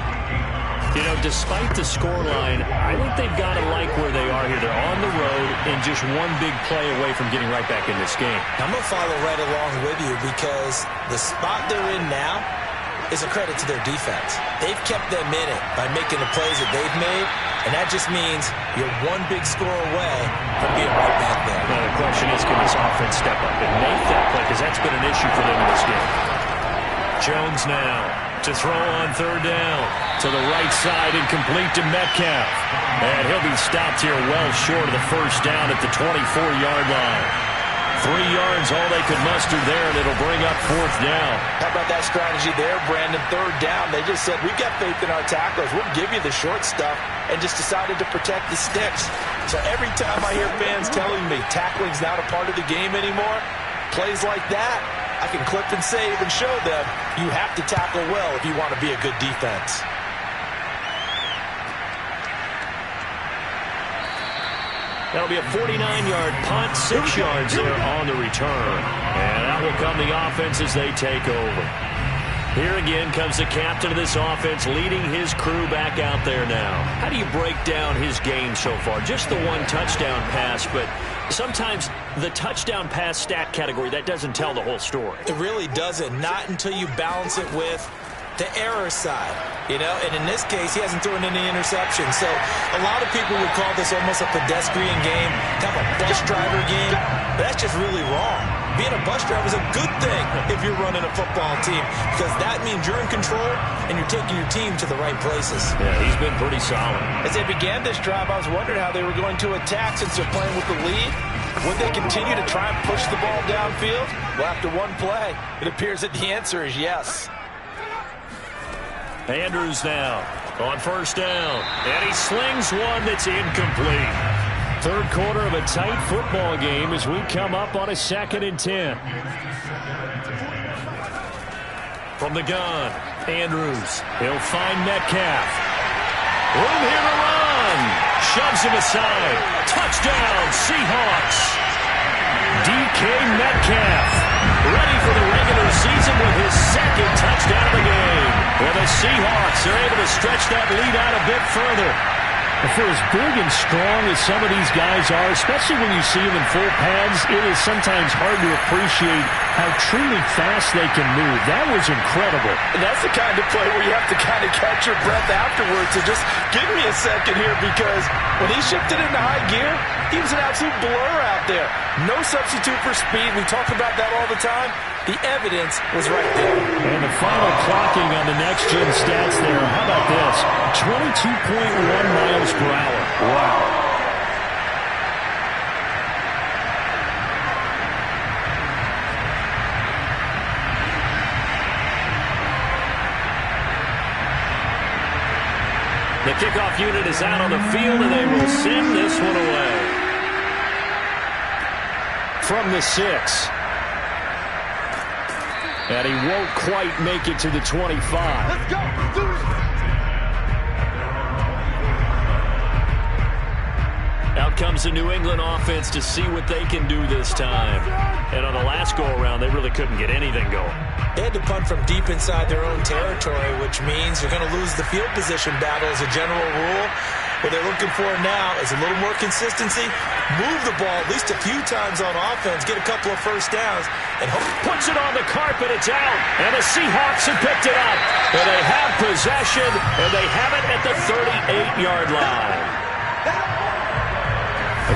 You know, despite the scoreline, I think they've got to like where they are here. They're on the road and just one big play away from getting right back in this game. I'm going to follow right along with you because the spot they're in now is a credit to their defense. They've kept them in it by making the plays that they've made, and that just means you're one big score away from being right back there. Now the question is, can this offense step up and make that play? Because that's been an issue for them in this game. Jones now To throw on third down. To the right side, incomplete to Metcalf. And he'll be stopped here well short of the first down at the 24-yard line. 3 yards, all they could muster there, and it'll bring up fourth down. How about that strategy there, Brandon? Third down, they just said, we've got faith in our tacklers. We'll give you the short stuff, and just decided to protect the sticks. So every time I hear fans telling me tackling's not a part of the game anymore, plays like that, I can clip and save and show them you have to tackle well if you want to be a good defense. That'll be a 49-yard punt, 6 yards there on the return. And that will come the offense as they take over. Here again comes the captain of this offense leading his crew back out there now. How do you break down his game so far? Just the one touchdown pass, but sometimes the touchdown pass stat category, that doesn't tell the whole story. It really doesn't. Not until you balance it with the error side, you know, and in this case, he hasn't thrown any interceptions. So a lot of people would call this almost a pedestrian game, kind of a bus driver game. But that's just really wrong. Being a bus driver is a good thing if you're running a football team, because that means you're in control and you're taking your team to the right places. Yeah, he's been pretty solid. As they began this drive, I was wondering how they were going to attack since they're playing with the lead. Would they continue to try and push the ball downfield? Well, after one play, it appears that the answer is yes. Andrews now on first down, and he slings one that's incomplete. Third quarter of a tight football game as we come up on a 2nd and 10. From the gun, Andrews. He'll find Metcalf. Room here to run. Shoves him aside. Touchdown, Seahawks. DK Metcalf ready for the regular season with his 2nd touchdown of the game. Well, the Seahawks are able to stretch that lead out a bit further. For as big and strong as some of these guys are, especially when you see them in full pads, it is sometimes hard to appreciate how truly fast they can move. That was incredible. And that's the kind of play where you have to kind of catch your breath afterwards. So just give me a second here, because when he shifted into high gear, he was an absolute blur out there. No substitute for speed. We talk about that all the time. The evidence was right there. And the final clocking on the next-gen stats there. How about this? 22.1 miles per hour. Wow. The kickoff unit is out on the field, and they will send this one away. From the 6. And he won't quite make it to the 25. Let's go. Do it. Out comes the New England offense to see what they can do this time. And on the last go-around, they really couldn't get anything going. They had to punt from deep inside their own territory, which means you're going to lose the field position battle as a general rule. What they're looking for now is a little more consistency, move the ball at least a few times on offense, get a couple of first downs, and hope. Puts it on the carpet, it's out, and the Seahawks have picked it up. And they have possession, and they have it at the 38-yard line.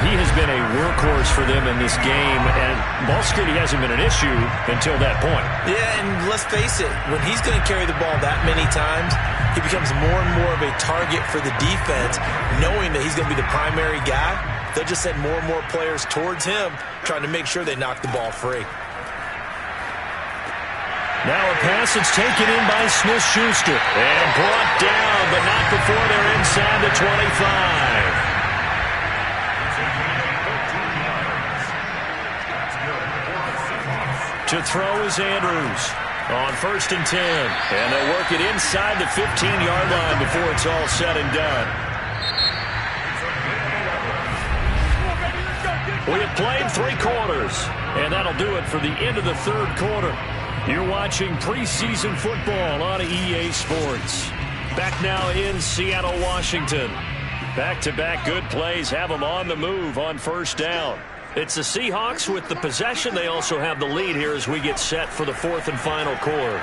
He has been a workhorse for them in this game, and ball security hasn't been an issue until that point. Yeah, and let's face it, when he's going to carry the ball that many times, he becomes more and more of a target for the defense, knowing that he's going to be the primary guy. They'll just send more and more players towards him, trying to make sure they knock the ball free. Now a pass that's taken in by Smith-Schuster. And brought down, but not before they're inside the 25. To throw is Andrews on 1st and 10. And they'll work it inside the 15-yard line before it's all said and done. We have played 3 quarters, and that'll do it for the end of the 3rd quarter. You're watching preseason football on EA Sports. Back now in Seattle, Washington. Back-to-back good plays have them on the move on first down. It's the Seahawks with the possession. They also have the lead here as we get set for the 4th and final quarter.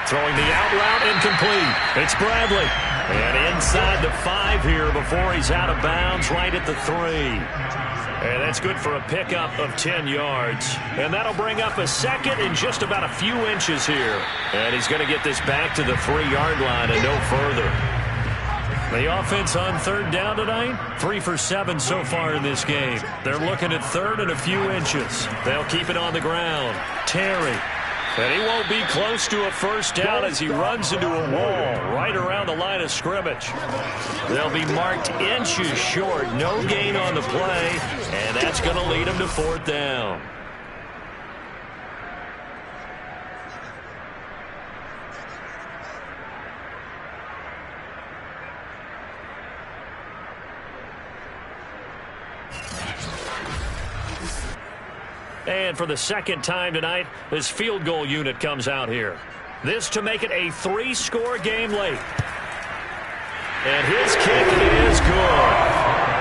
Throwing the out route, incomplete. It's Bradley. And inside the 5 here before he's out of bounds right at the 3. And that's good for a pickup of 10 yards. And that'll bring up a second and just about a few inches here. And he's going to get this back to the 3-yard line and no further. The offense on third down tonight, 3 for 7 so far in this game. They're looking at third and a few inches. They'll keep it on the ground. Terry. And he won't be close to a first down as he runs into a wall right around the line of scrimmage. They'll be marked inches short. No gain on the play, and that's going to lead him to fourth down. And for the second time tonight, this field goal unit comes out here. This to make it a 3-score game late. And his kick is good.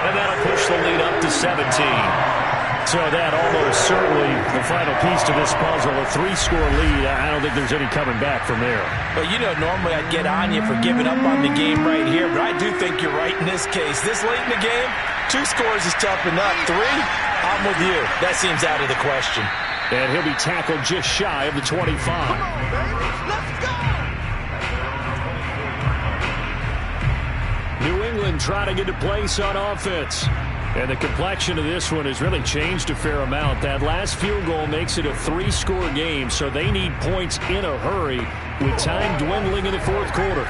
And that'll push the lead up to 17. So that almost certainly the final piece to this puzzle, a 3-score lead. I don't think there's any coming back from there. Well, you know, normally I'd get on you for giving up on the game right here, but I do think you're right in this case. This late in the game, 2 scores is tough enough. 3, I'm with you. That seems out of the question. And he'll be tackled just shy of the 25. Come on, baby. Let's go. New England trying to get a place on offense. And the complexion of this one has really changed a fair amount. That last field goal makes it a 3-score game, so they need points in a hurry with time dwindling in the fourth quarter.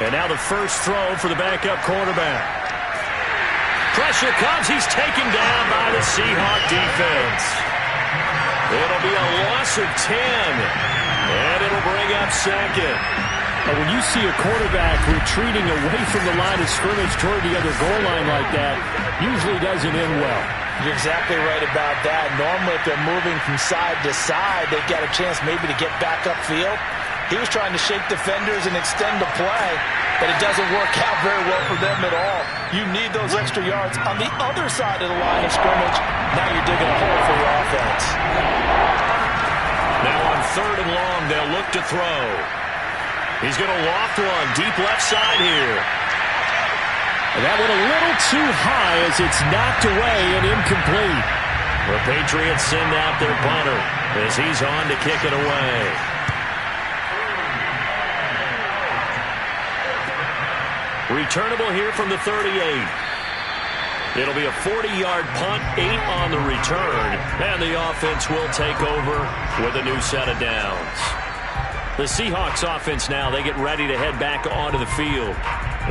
And now the first throw for the backup quarterback. Pressure comes. He's taken down by the Seahawk defense. It'll be a loss of 10. And it'll bring up second. When you see a quarterback retreating away from the line of scrimmage toward the other goal line like that, usually doesn't end well. You're exactly right about that. Normally, if they're moving from side to side, they've got a chance maybe to get back upfield. He was trying to shake defenders and extend the play, but it doesn't work out very well for them at all. You need those extra yards on the other side of the line of scrimmage. Now you're digging a hole for your offense. Now on third and long, they'll look to throw. He's going to loft one deep left side here. And that went a little too high as it's knocked away and incomplete. The Patriots send out their punter as he's on to kick it away. Returnable here from the 38. It'll be a 40-yard punt, 8 on the return, and the offense will take over with a new set of downs. The Seahawks offense now, they get ready to head back onto the field.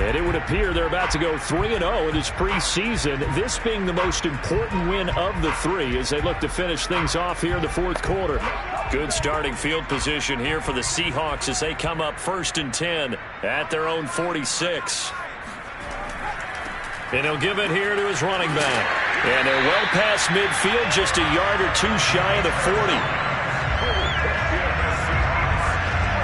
And it would appear they're about to go 3-0 in this preseason, this being the most important win of the 3 as they look to finish things off here in the fourth quarter. Good starting field position here for the Seahawks as they come up 1st and 10 at their own 46. And he'll give it here to his running back. And they're well past midfield, just a yard or 2 shy of the 40.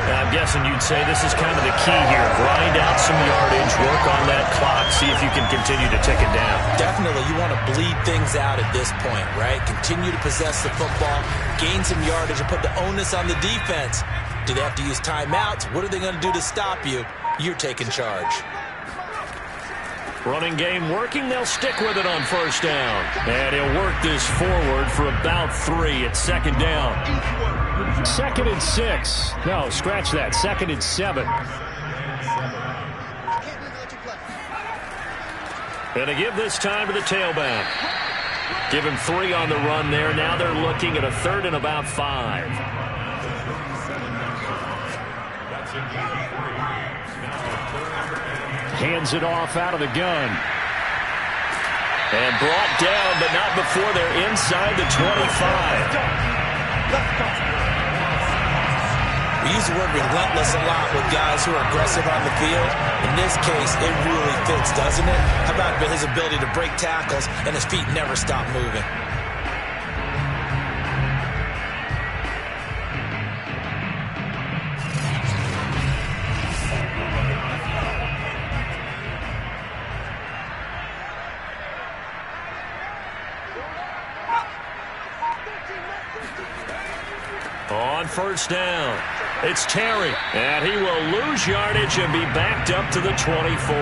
I'm guessing you'd say this is kind of the key here. Grind out some yardage, work on that clock, see if you can continue to tick it down. Definitely, you want to bleed things out at this point, right? Continue to possess the football, gain some yardage, and put the onus on the defense. Do they have to use timeouts? What are they going to do to stop you? You're taking charge. Running game working. They'll stick with it on first down. And he'll work this forward for about 3 at second down. 2nd and 6. No, scratch that. 2nd and 7. And to give this time to the tailback. Give him 3 on the run there. Now they're looking at a 3rd and about 5. Hands it off out of the gun. And brought down, but not before they're inside the 25. We use the word relentless a lot with guys who are aggressive on the field. In this case, it really fits, doesn't it? How about his ability to break tackles and his feet never stop moving? first down. It's Terry, and he will lose yardage and be backed up to the 24.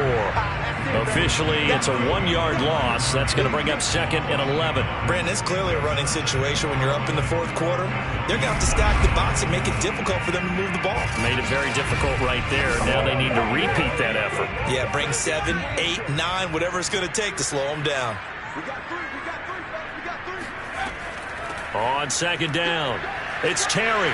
Officially, it's a 1-yard loss. That's going to bring up 2nd and 11. Brandon, it's clearly a running situation when you're up in the fourth quarter. They're going to have to stack the box and make it difficult for them to move the ball. Made it very difficult right there. Now they need to repeat that effort. Yeah, bring 7, 8, 9, whatever it's going to take to slow them down. On 2nd down, it's Terry.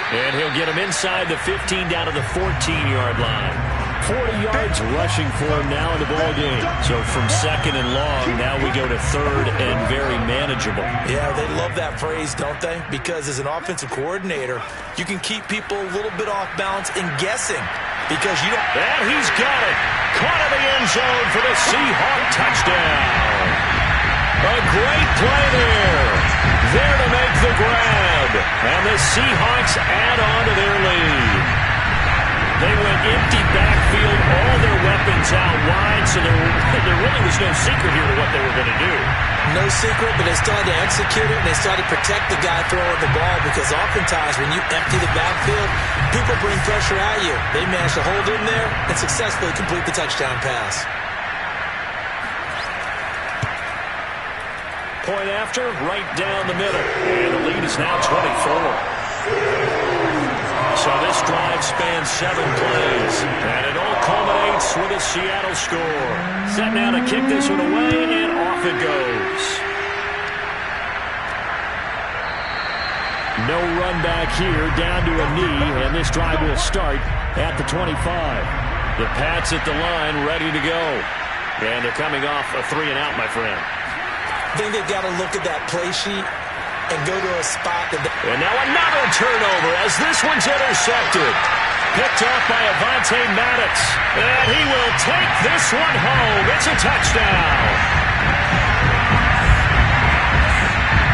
And he'll get him inside the 15 down to the 14-yard line. 40 yards rushing for him now in the ball game. So from 2nd and long, now we go to 3rd and very manageable. Yeah, they love that phrase, don't they? Because as an offensive coordinator, you can keep people a little bit off balance and guessing. Because you don't... And he's got it. Caught in the end zone for the Seahawk touchdown. A great play there. There to make the grab. And the Seahawks add on to their lead. They went empty backfield, all their weapons out wide, so there really was no secret here to what they were going to do. No secret, but they still had to execute it, and they still had to protect the guy throwing the ball, because oftentimes when you empty the backfield, people bring pressure at you. They managed to hold in there and successfully complete the touchdown pass. Point after, right down the middle. And the lead is now 24. So this drive spans 7 plays. And it all culminates with a Seattle score. Set now to kick this one away, and off it goes. No run back here, down to a knee, and this drive will start at the 25. The Pats at the line, ready to go. And they're coming off a 3-and-out, my friend. I think they've got to look at that play sheet and go to a spot. And now another turnover as this one's intercepted. Picked off by Avonte Maddox. And he will take this one home. It's a touchdown.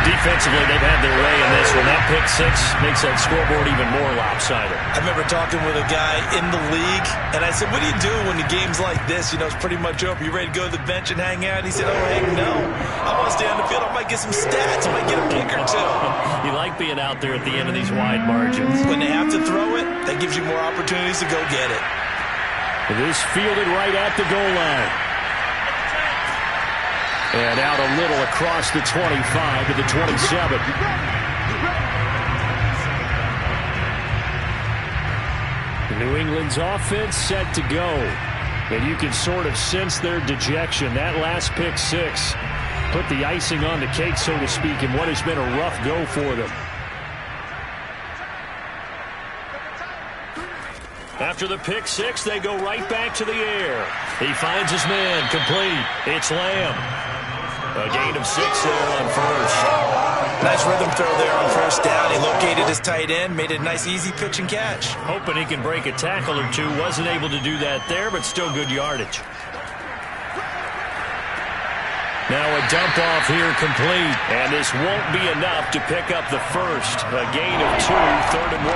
Defensively, they've had their way in this one. That pick 6 makes that scoreboard even more lopsided. I remember talking with a guy in the league, and I said, what do you do when the game's like this? You know, it's pretty much over. You ready to go to the bench and hang out? He said, oh, heck no. I want to stay on the field. I might get some stats. I might get a pick or two. You like being out there at the end of these wide margins. When they have to throw it, that gives you more opportunities to go get it. This fielded right at the goal line. And out a little across the 25 to the 27. New England's offense set to go. And you can sort of sense their dejection. That last pick 6 put the icing on the cake, so to speak, in what has been a rough go for them. After the pick 6, they go right back to the air. He finds his man, complete. It's Lamb. A gain of 6 there on first. Nice rhythm throw there on first down. He located his tight end, made it a nice easy pitch and catch. Hoping he can break a tackle or two. Wasn't able to do that there, but still good yardage. Now a dump off here complete. And this won't be enough to pick up the first. A gain of 2, 3rd and 1.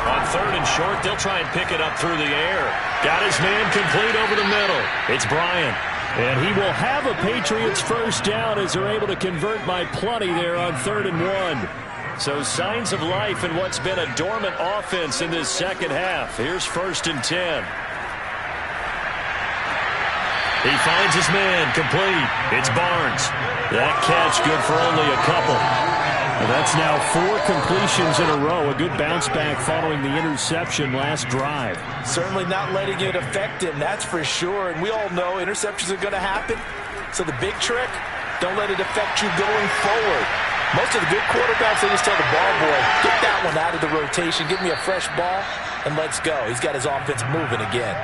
On 3rd and short, they'll try and pick it up through the air. Got his man complete over the middle. It's Bryant. And he will have a Patriots first down as they're able to convert by plenty there on 3rd and 1. So signs of life in what's been a dormant offense in this second half. Here's 1st and 10. He finds his man complete. It's Barnes. That catch good for only a couple. And that's now 4 completions in a row. A good bounce back following the interception last drive. Certainly not letting it affect him, that's for sure. And we all know interceptions are going to happen. So the big trick, don't let it affect you going forward. Most of the good quarterbacks, they just tell the ball boy, get that one out of the rotation, give me a fresh ball, and let's go. He's got his offense moving again.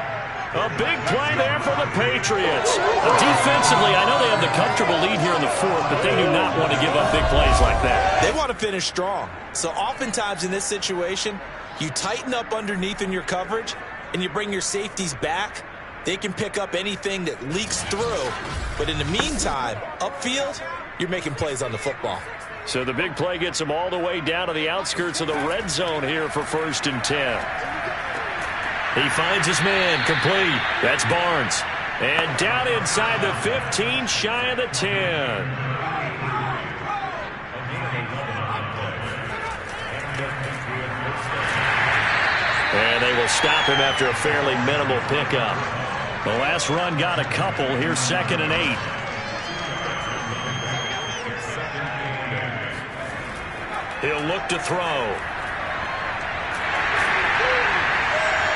A big play there for the Patriots. Defensively, I know they have the comfortable lead here in the 4th, but they do not want to give up big plays like that. They want to finish strong. So oftentimes in this situation, you tighten up underneath in your coverage, and you bring your safeties back. They can pick up anything that leaks through. But in the meantime, upfield, you're making plays on the football. So the big play gets them all the way down to the outskirts of the red zone here for 1st and 10. He finds his man complete. That's Barnes. And down inside the 15, shy of the 10. will stop him after a fairly minimal pickup. The last run got a couple. Here's 2nd and 8. He'll look to throw.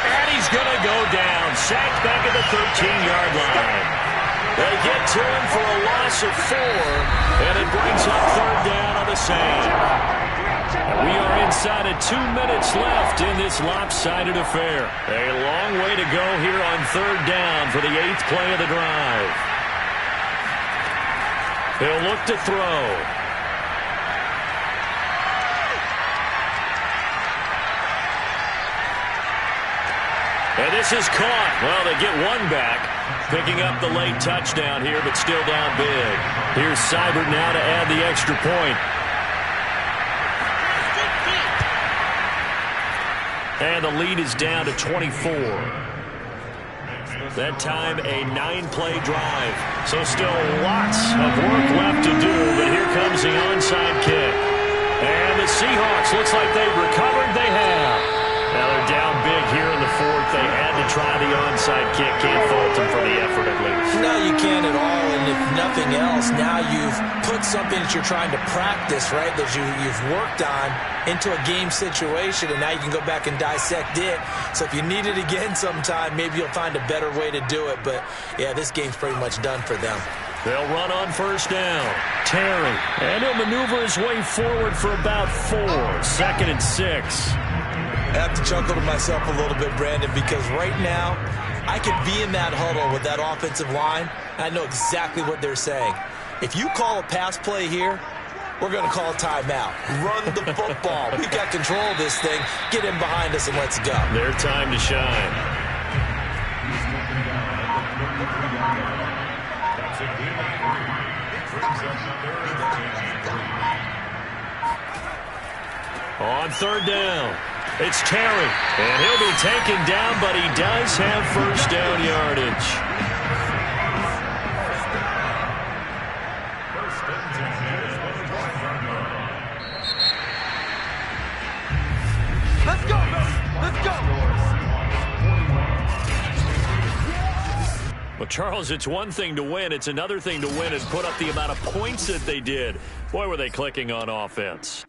And he's going to go down. Sacked back at the 13-yard line. They get to him for a loss of 4, and it brings up 3rd down on the same. And we are inside of 2 minutes left in this lopsided affair. A long way to go here on 3rd down for the 8th play of the drive. He'll look to throw. And this is caught. Well, they get one back. Picking up the late touchdown here, but still down big. Here's Seibert now to add the extra point. And the lead is down to 24. That time a 9-play drive. So still lots of work left to do, but here comes the onside kick. And the Seahawks, looks like they've recovered. They have. Now they're down big here in the 4th. They had to try the onside kick. Can't fault them for the effort at least. No, you can't at all. And if nothing else, now you've put something that you're trying to practice, right, that you've worked on into a game situation, and now you can go back and dissect it. So if you need it again sometime, maybe you'll find a better way to do it. But, yeah, this game's pretty much done for them. They'll run on 1st down. Terry. And he'll maneuver his way forward for about 4. 2nd and 6. I have to chuckle to myself a little bit, Brandon, because right now I could be in that huddle with that offensive line, and I know exactly what they're saying. If you call a pass play here, we're going to call a timeout. Run the football. We've got control of this thing. Get in behind us and let's go. Their time to shine. On 3rd down. It's Terry, and he'll be taken down, but he does have 1st down yardage. Let's go, let's go. Well, Charles, it's one thing to win. It's another thing to win and put up the amount of points that they did. Boy, were they clicking on offense.